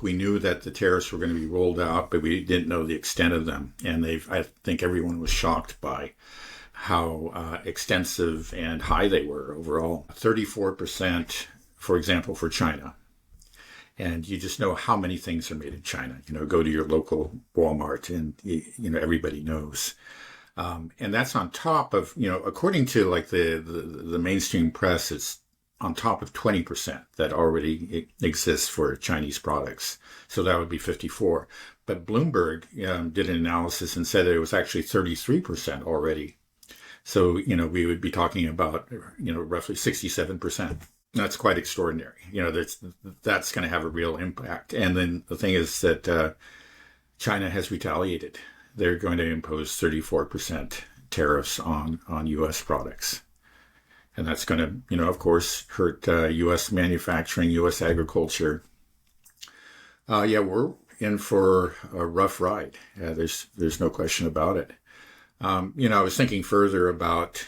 We knew that the tariffs were going to be rolled out, but we didn't know the extent of them. And I think everyone was shocked by how extensive and high they were overall. 34%, for example, for China. And you just know how many things are made in China. Go to your local Walmart and, everybody knows. And that's on top of, according to like the mainstream press, it's on top of 20% that already exists for Chinese products. So that would be 54. But Bloomberg did an analysis and said that it was actually 33% already. So, we would be talking about, roughly 67%. That's quite extraordinary. That's going to have a real impact. And then the thing is that China has retaliated. They're going to impose 34% tariffs on U.S. products. And that's going to, of course, hurt U.S. manufacturing, U.S. agriculture. We're in for a rough ride. There's no question about it. I was thinking further about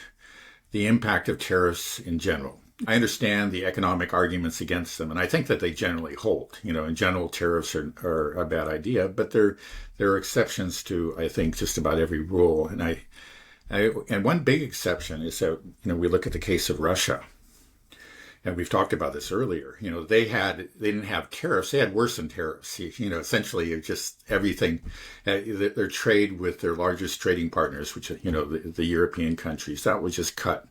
the impact of tariffs in general. I understand the economic arguments against them, and I think that they generally hold. In general, tariffs are a bad idea, but there are exceptions to, I think, just about every rule. And one big exception is that, we look at the case of Russia, and we've talked about this earlier. They didn't have tariffs; they had worse than tariffs. Essentially, just everything. Their trade with their largest trading partners, which the European countries, that was just cut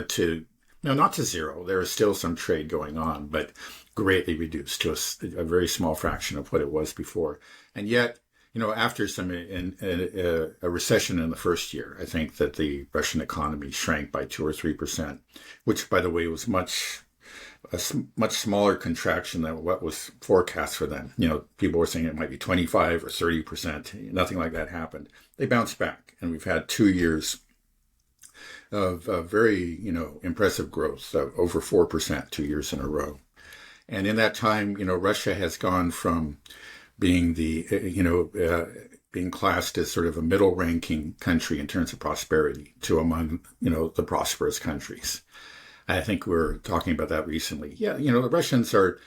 to. No, not to zero. There is still some trade going on, but greatly reduced to a very small fraction of what it was before. And yet, after a recession in the first year, I think that the Russian economy shrank by 2 or 3%, which, by the way, was a much smaller contraction than what was forecast for them. People were saying it might be 25 or 30%. Nothing like that happened. They bounced back, and we've had 2 years of very, impressive growth, of over 4% 2 years in a row. And in that time, Russia has gone from being being classed as sort of a middle ranking country in terms of prosperity to among, the prosperous countries. I think we're talking about that recently. Yeah, the Russians are,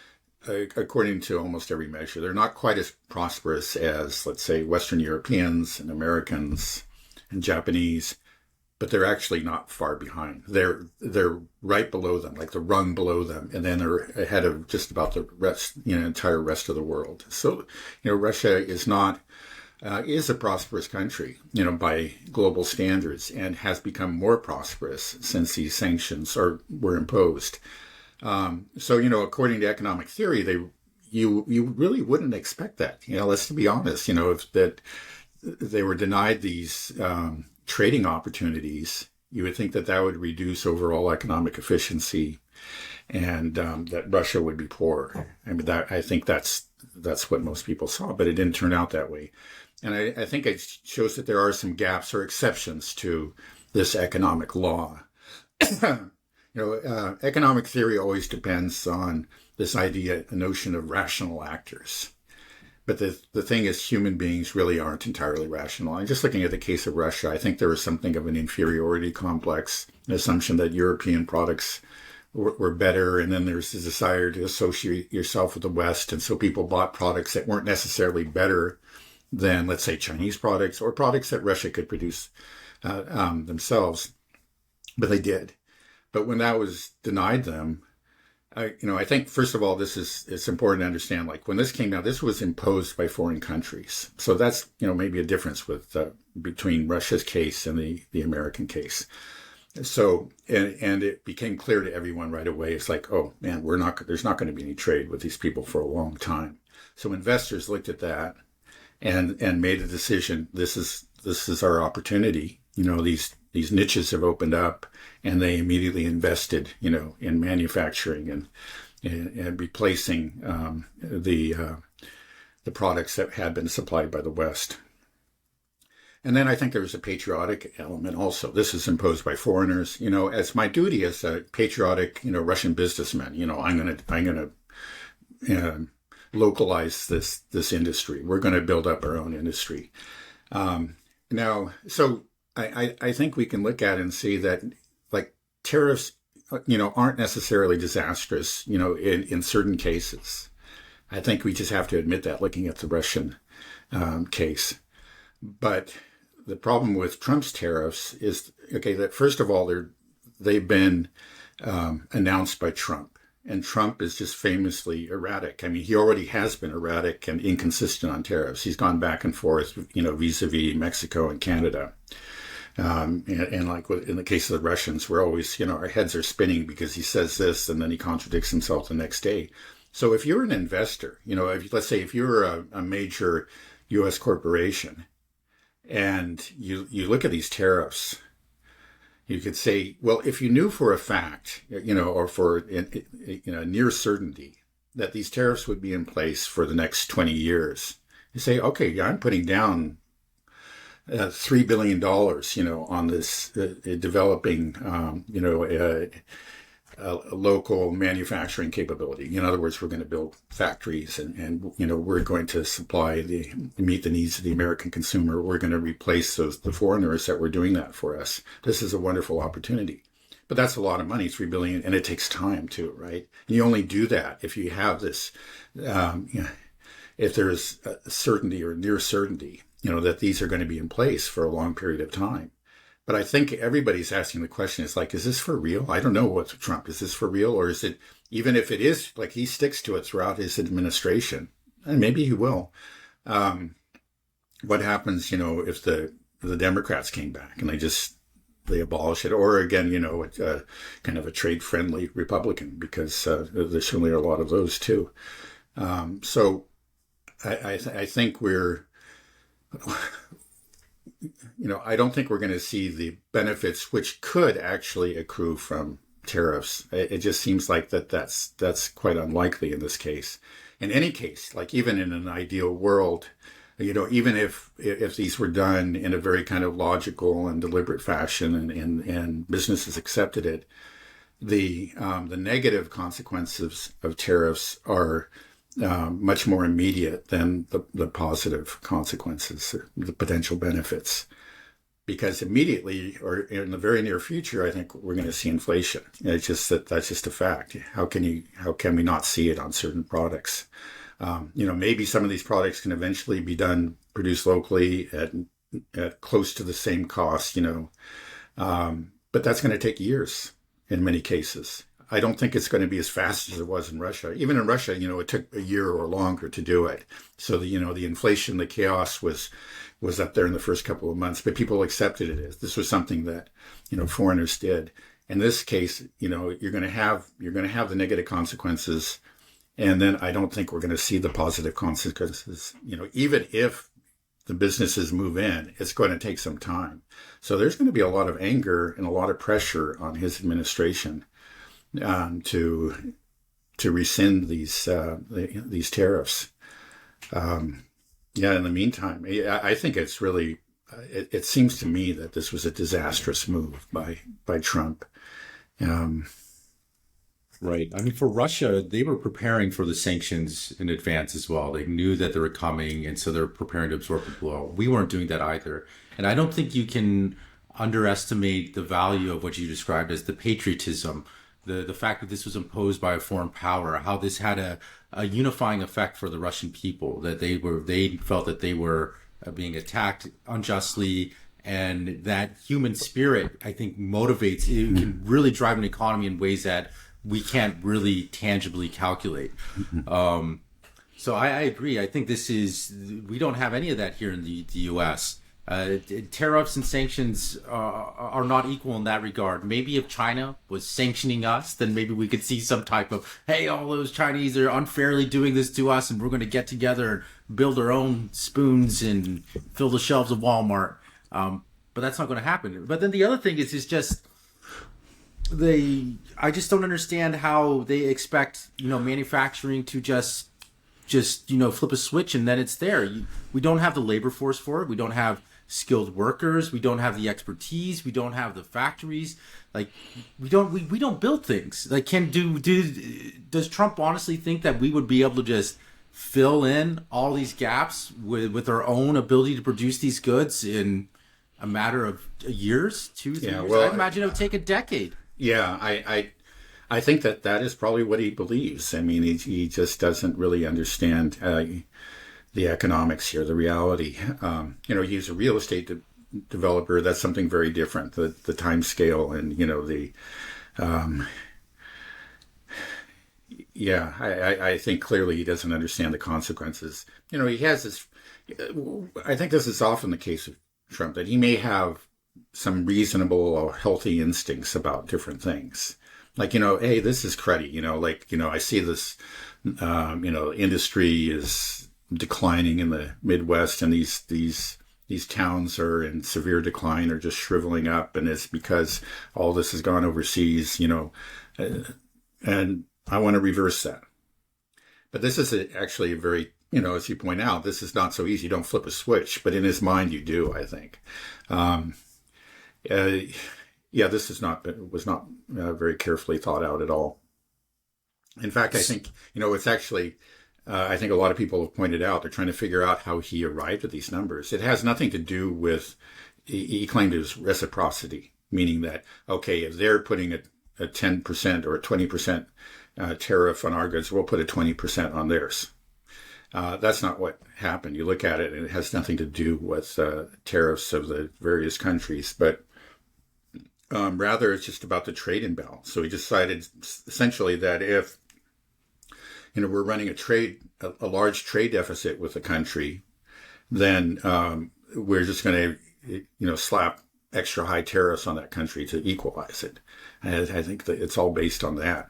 according to almost every measure, they're not quite as prosperous as, let's say, Western Europeans and Americans and Japanese, but they're actually not far behind. They're right below them, like the rung below them, and then they're ahead of just about the rest, entire rest of the world. So, Russia is a prosperous country, by global standards, and has become more prosperous since these sanctions were imposed. So, according to economic theory, you really wouldn't expect that. Let's be honest. If that they were denied these trading opportunities, you would think that would reduce overall economic efficiency, and that Russia would be poor. I think that's what most people saw, but it didn't turn out that way. And I think it shows that there are some gaps or exceptions to this economic law. Economic theory always depends on this idea, the notion of rational actors. But the thing is, human beings really aren't entirely rational. And just looking at the case of Russia, I think there was something of an inferiority complex, an assumption that European products were better, and then there's the desire to associate yourself with the West, and so people bought products that weren't necessarily better than, let's say, Chinese products or products that Russia could produce themselves, but they did. But when that was denied them, I think, first of all, it's important to understand, like, when this came out, this was imposed by foreign countries. So that's, maybe a difference between Russia's case and the American case. So, and it became clear to everyone right away. It's like, oh man, there's not going to be any trade with these people for a long time. So investors looked at that and made a decision. This is our opportunity. These niches have opened up, and they immediately invested, in manufacturing and replacing the products that had been supplied by the West. And then I think there was a patriotic element also. This is imposed by foreigners. As my duty as a patriotic, Russian businessman, I'm gonna localize this industry. We're going to build up our own industry. Now, so I think we can look at it and see that, like, tariffs, aren't necessarily disastrous, in certain cases. I think we just have to admit that looking at the Russian case. But the problem with Trump's tariffs is, okay, that first of all, they've been announced by Trump. And Trump is just famously erratic. I mean, he already has been erratic and inconsistent on tariffs. He's gone back and forth, vis-a-vis Mexico and Canada. And like in the case of the Russians, we're always, our heads are spinning because he says this and then he contradicts himself the next day. So if you're an investor, let's say if you're a major U.S. corporation and you look at these tariffs, you could say, well, if you knew for a fact, or for near certainty that these tariffs would be in place for the next 20 years, you say, okay, yeah, I'm putting down $3 billion, on this developing, a local manufacturing capability. In other words, we're going to build factories and we're going to meet the needs of the American consumer. We're going to replace the foreigners that were doing that for us. This is a wonderful opportunity. But that's a lot of money, $3 billion, and it takes time too, right? And you only do that if you have this, if there's a certainty or near certainty, that these are going to be in place for a long period of time. But I think everybody's asking the question, is this for real? I don't know what's Trump. Is this for real? Or is it, even if it is, like he sticks to it throughout his administration, and maybe he will. What happens, if the Democrats came back and they abolish it? Or again, kind of a trade-friendly Republican, because there certainly are a lot of those too. So I think I don't think we're going to see the benefits which could actually accrue from tariffs. It just seems like that's quite unlikely in this case. In any case, like even in an ideal world, even if these were done in a very kind of logical and deliberate fashion and businesses accepted it, the negative consequences of tariffs are much more immediate than the positive consequences, the potential benefits. Because immediately, or in the very near future, I think we're going to see inflation. It's just that's just a fact. How can we not see it on certain products? Maybe some of these products can eventually be produced locally at close to the same cost, but that's going to take years in many cases. I don't think it's going to be as fast as it was in Russia. Even in Russia, it took a year or longer to do it. So the inflation, the chaos was up there in the first couple of months, but people accepted it as this was something that, foreigners did. In this case, you're going to have the negative consequences. And then I don't think we're going to see the positive consequences. Even if the businesses move in, it's going to take some time. So there's going to be a lot of anger and a lot of pressure on his administration to rescind these tariffs. In the meantime, I think it's really, it seems to me that this was a disastrous move by Trump. Right. I mean, for Russia, they were preparing for the sanctions in advance as well. They knew that they were coming, and so they're preparing to absorb the blow. We weren't doing that either. And I don't think you can underestimate the value of what you described as the patriotism, the fact that this was imposed by a foreign power, how this had a unifying effect for the Russian people, that they felt that they were being attacked unjustly, and that human spirit, I think, motivates, it can really drive an economy in ways that we can't really tangibly calculate. So I agree. I think we don't have any of that here in the U.S. Tariffs and sanctions are not equal in that regard. Maybe if China was sanctioning us, then maybe we could see some type of, hey, all those Chinese are unfairly doing this to us, and we're going to get together and build our own spoons and fill the shelves of Walmart. But that's not going to happen. But then the other thing is just I just don't understand how they expect, manufacturing to just flip a switch and then it's there. We don't have the labor force for it. We don't have skilled workers. We don't have the expertise. We don't have the factories. Like we don't build things. Like does Trump honestly think that we would be able to just fill in all these gaps with our own ability to produce these goods in a matter of years, 2-3 years? Well, I imagine it would take a decade. Yeah, I think that that is probably what he believes. I mean, he just doesn't really understand the economics here, the reality. He's a real estate developer. That's something very different. The time scale and the I think clearly he doesn't understand the consequences. He has this. I think this is often the case of Trump, that he may have some reasonable or healthy instincts about different things. Like, hey, this is cruddy, I see this, industry is declining in the Midwest, and these towns are in severe decline or just shriveling up. And it's because all this has gone overseas, and I want to reverse that. But this is actually a very, as you point out, this is not so easy. You don't flip a switch, but in his mind you do, I think. This was not very carefully thought out at all. In fact, I think, it's actually, I think a lot of people have pointed out, they're trying to figure out how he arrived at these numbers. It has nothing to do with, he claimed it was reciprocity, meaning that, okay, if they're putting a 10% or a 20% tariff on our goods, we'll put a 20% on theirs. That's not what happened. You look at it, and it has nothing to do with tariffs of the various countries, but rather it's just about the trade imbalance. So he decided essentially that if we're running a large trade deficit with a country, then we're just going to slap extra high tariffs on that country to equalize it. And I think that it's all based on that.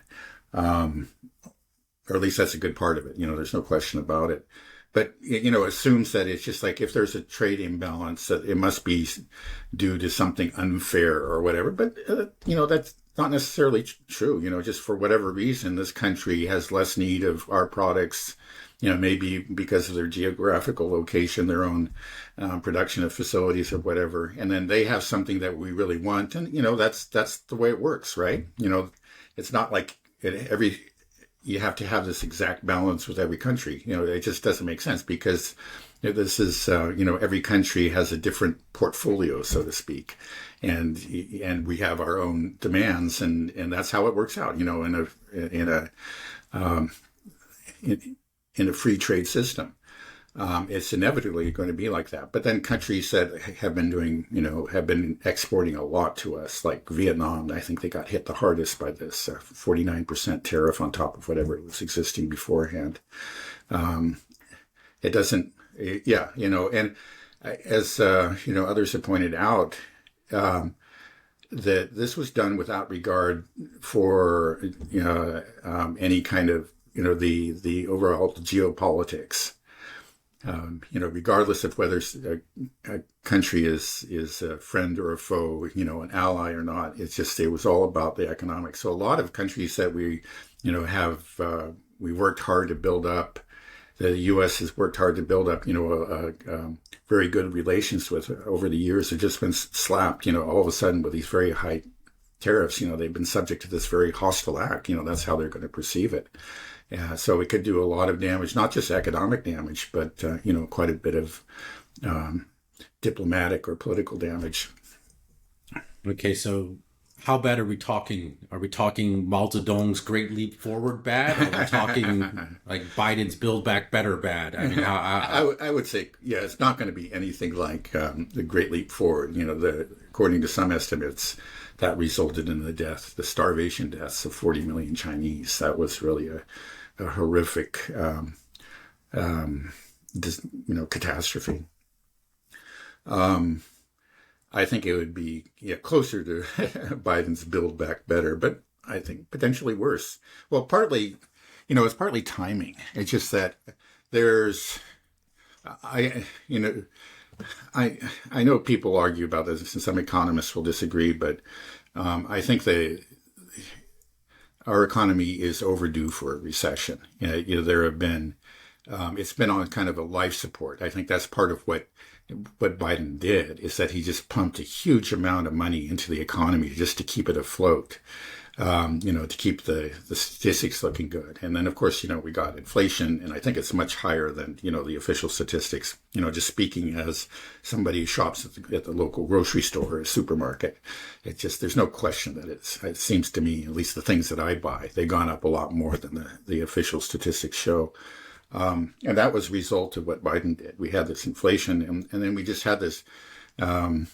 Or at least that's a good part of it. There's no question about it. But, assumes that it's just like if there's a trade imbalance, that it must be due to something unfair or whatever. But, that's not necessarily true. Just for whatever reason, this country has less need of our products, maybe because of their geographical location, their own production of facilities or whatever. And then they have something that we really want. And, that's the way it works, right? It's not like you have to have this exact balance with every country. It just doesn't make sense, because this is, every country has a different portfolio, so to speak. And we have our own demands, and that's how it works out, in a free trade system. It's inevitably going to be like that. But then countries that have been exporting a lot to us, like Vietnam, I think they got hit the hardest by this 49% tariff on top of whatever was existing beforehand. It doesn't, and as, others have pointed out, that this was done without regard for, any kind of, the overall geopolitics. Regardless of whether a country is a friend or a foe, an ally or not, it was all about the economics. So a lot of countries that we worked hard to build up, the U.S. has worked hard to build up, very good relations with over the years, have just been slapped, all of a sudden with these very high tariffs. They've been subject to this very hostile act. That's how they're going to perceive it. So it could do a lot of damage, not just economic damage, but, quite a bit of diplomatic or political damage. Okay, so how bad are we talking? Are we talking Mao Zedong's Great Leap Forward bad? Or are we talking like Biden's Build Back Better bad? I mean, I would say, it's not going to be anything like the Great Leap Forward. According to some estimates, that resulted in the starvation deaths of 40 million Chinese. That was really a horrific, catastrophe. I think it would be closer to Biden's Build Back Better, but I think potentially worse. Well, partly, it's partly timing. It's just that I know people argue about this, and some economists will disagree, but I think our economy is overdue for a recession. There have been, it's been on kind of a life support. I think that's part of what Biden did, is that he just pumped a huge amount of money into the economy just to keep it afloat. to keep the statistics looking good. And then, of course, we got inflation, and I think it's much higher than, the official statistics. Just speaking as somebody who shops at the local grocery store or supermarket, there's no question that it seems to me, at least the things that I buy, they've gone up a lot more than the official statistics show. And that was a result of what Biden did. We had this inflation, and then we just had this, again,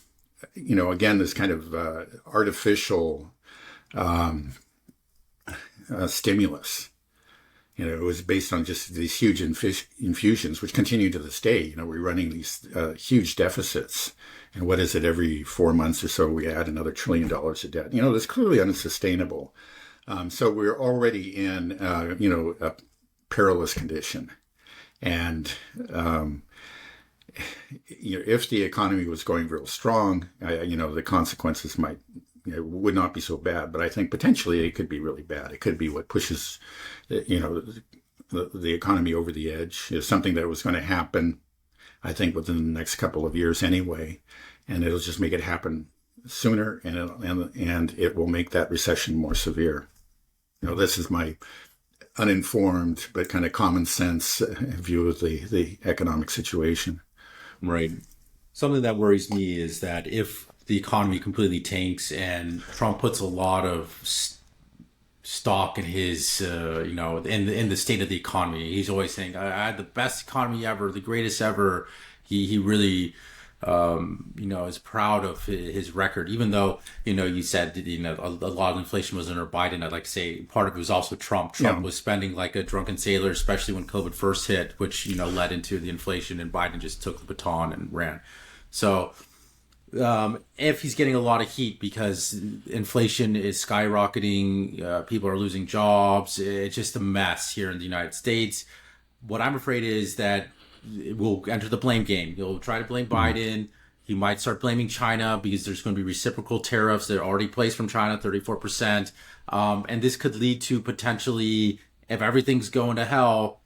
this kind of artificial stimulus. It was based on just these huge infusions, which continue to this day. We're running these huge deficits. And what is it, every 4 months or so, we add another $1 trillion of debt. That's clearly unsustainable. So we're already in, a perilous condition. And, if the economy was going real strong, the consequences would not be so bad, but I think potentially it could be really bad. It could be what pushes, the economy over the edge. It's something that was going to happen, I think, within the next couple of years anyway, and it'll just make it happen sooner, and it will make that recession more severe. This is my uninformed but kind of common sense view of the economic situation. Right. Something that worries me is that if the economy completely tanks and Trump puts a lot of stock in his, in the state of the economy. He's always saying, I had the best economy ever, the greatest ever. He really, is proud of his record, even though, you said, a lot of inflation was under Biden. I'd like to say part of it was also Trump. Trump was spending like a drunken sailor, especially when COVID first hit, which, led into the inflation, and Biden just took the baton and ran. So, if he's getting a lot of heat because inflation is skyrocketing, people are losing jobs, it's just a mess here in the United States. What I'm afraid is that we'll enter the blame game. He'll try to blame Biden. He might start blaming China because there's going to be reciprocal tariffs that are already placed from China, 34%. And this could lead to potentially, if everything's going to hell,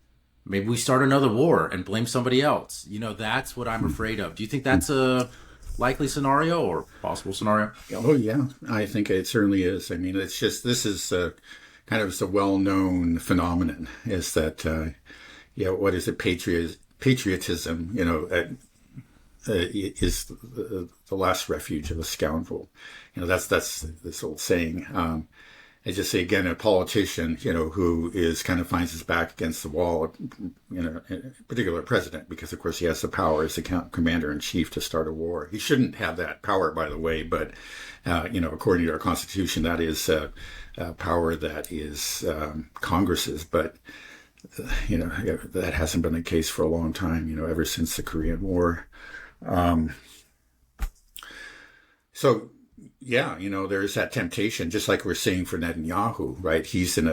maybe we start another war and blame somebody else. That's what I'm afraid of. Do you think that's a likely scenario or possible scenario? Oh, yeah. I think it certainly is. I mean, it's just, this is kind of a well-known phenomenon, is that, what is it, patriotism, is the last refuge of a scoundrel. That's this old saying. I just say, again, a politician, who finds his back against the wall, a particular president, because, of course, he has the power as the commander-in-chief to start a war. He shouldn't have that power, by the way, but, according to our Constitution, that is power that is Congress's. But, that hasn't been the case for a long time, ever since the Korean War. So, yeah, there's that temptation, just like we're seeing for Netanyahu, right? He's in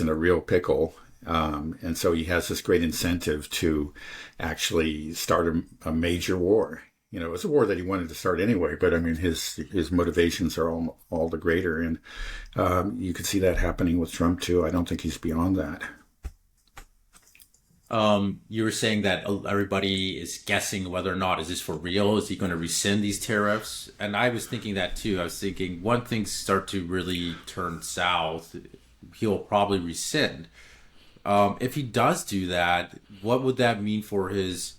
a real pickle, and so he has this great incentive to actually start a major war. It's a war that he wanted to start anyway, but I mean, his motivations are all the greater, and you could see that happening with Trump too. I don't think he's beyond that. You were saying that everybody is guessing whether or not, is this for real? Is he going to rescind these tariffs? And I was thinking that too. I was thinking when things start to really turn south, he'll probably rescind. If he does do that, what would that mean for his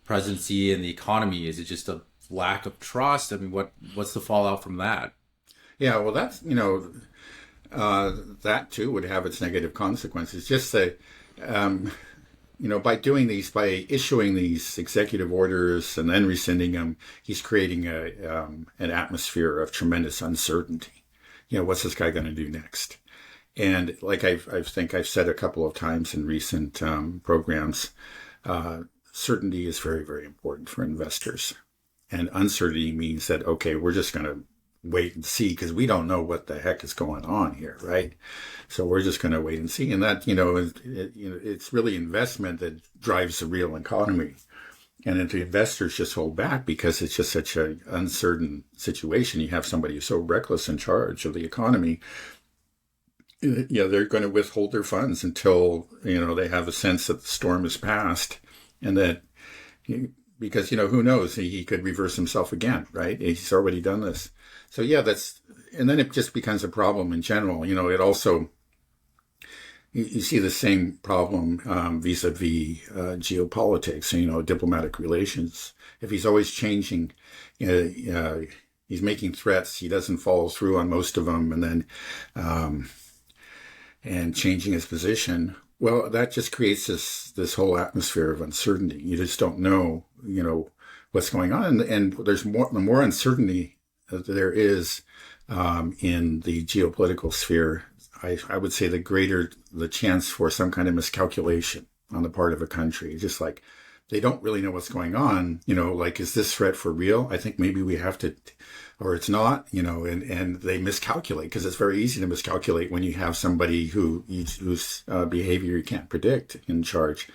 presidency and the economy? Is it just a lack of trust? I mean, what's the fallout from that? Yeah, well, that's, that too would have its negative consequences. Just say, by issuing these executive orders and then rescinding them, he's creating an atmosphere of tremendous uncertainty. What's this guy going to do next? And like I think I've said a couple of times in recent programs, certainty is very, very important for investors. And uncertainty means that, okay, we're just going to wait and see because we don't know what the heck is going on here, right? So we're just going to wait and see. And that, it's really investment that drives the real economy. And if the investors just hold back because it's just such an uncertain situation, you have somebody who's so reckless in charge of the economy, they're going to withhold their funds until, they have a sense that the storm is past and that because, who knows? He could reverse himself again, right? He's already done this. So yeah, and then it just becomes a problem in general. It also, you see the same problem vis-a-vis geopolitics, diplomatic relations. If he's always changing, he's making threats, he doesn't follow through on most of them, and then and changing his position. Well, that just creates this whole atmosphere of uncertainty. You just don't know, what's going on, and the more uncertainty there is in the geopolitical sphere, I would say the greater the chance for some kind of miscalculation on the part of a country. Just like they don't really know what's going on, like, is this threat for real? I think maybe we have to, or it's not, and they miscalculate, because it's very easy to miscalculate when you have somebody whose behavior you can't predict in charge.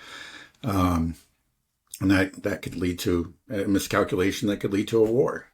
And that could lead to a miscalculation that could lead to a war.